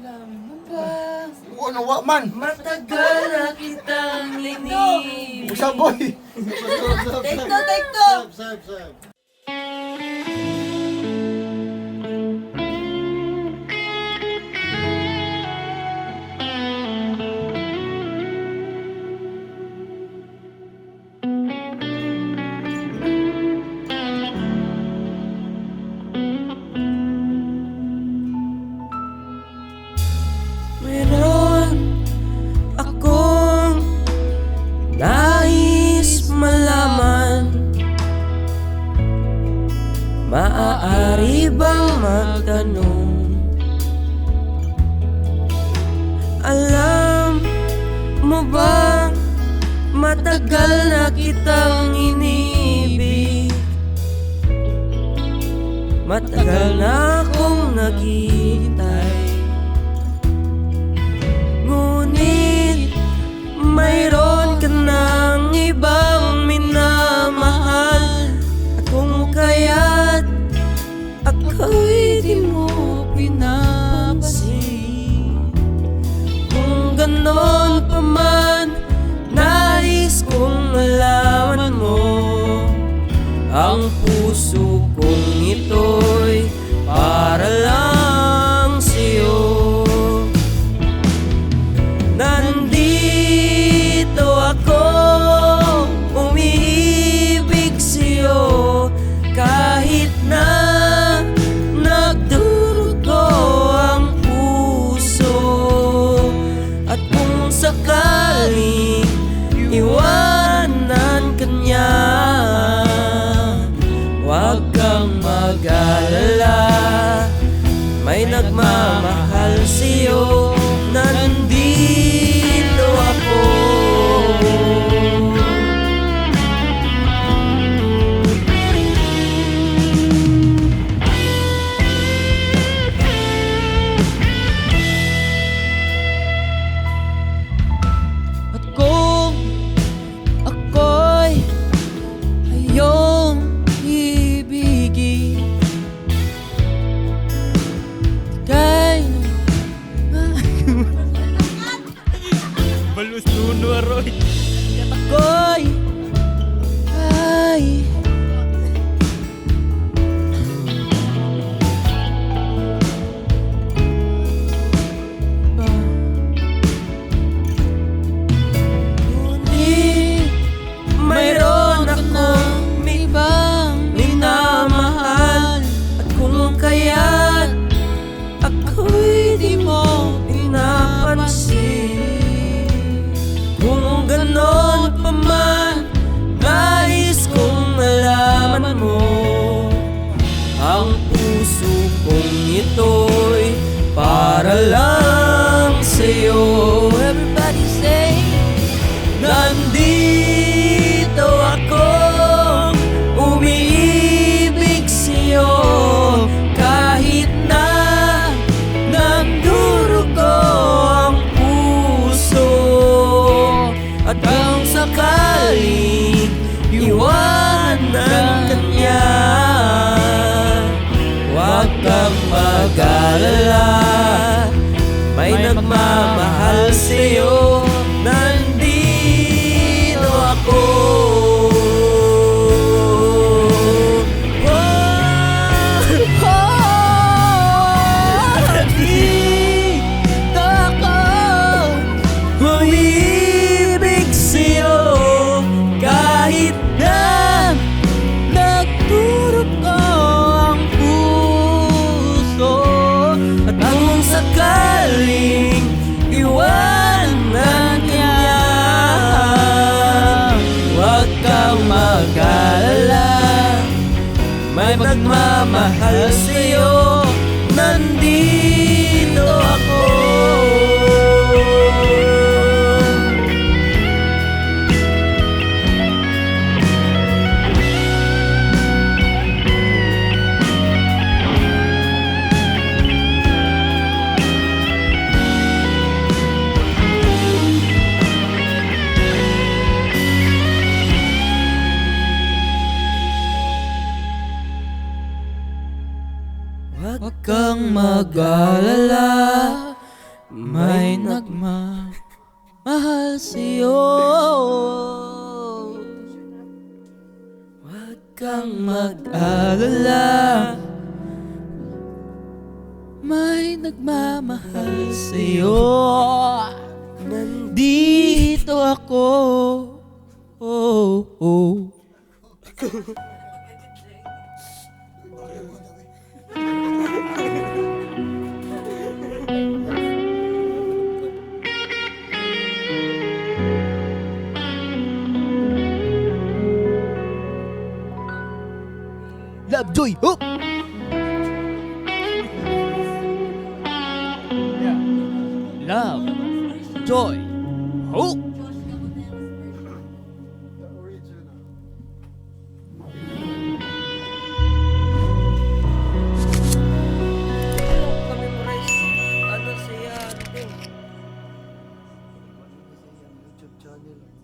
Alam mo ba? Ano wa man? Matagal na kitang linibig. Usa boy. Take two, take two! Sab. Meron akong nais malaman. Maaari bang magtanong? Alam mo ba, matagal na kitang inibig. Matagal na akong naghihintay. Ngunit mayroon ka ng ibang minamahal. At kung kaya't ako'y di mo pinapansin. Kung ganon pa man, nais kong malaman mo. Ang puso kong ito'y para lang sa'yo. Nandito ako, umiibig sa'yo. Kahit na nagdurugo ang puso. At kung sakaling iwanan ka niya, huwag kang mag-alala. May nagmamahal sa'yo. Nandito ako. At kung ako'y iyong ibigin, kay Balus nuno aroy. ako'y ay ba. Ngunit mayroon akong ibang minamahal. At kung kaya't ako'y di mo pinapansin. Kung ganon pa man, nais kong malaman mo. Ang puso kong ito'y para lang sa'yo. Everybody say, nandito ako, umiibig sa'yo. Kahit na nagdurugo ang puso. At kung sakaling iwanan ka niya, huwag kang mag-alala. May nagmamahal sa'yo. Nandito ako. Nandito ako, umiibig sa'yo. Kahit na nagdurugo ang puso. At kung sakaling iwanan niya, huwag kang mag-alala. May magmamahal sa'yo. Nandito ako. Huwag kang mag-alala, May nagmamahal sa'yo. Huwag kang mag-alala. May nagmamahal sa'yo. Nandito ako. Oh, oh. Lovejoy, ho! Love, joy, hope. Memorize ano siya ate. YouTube channel.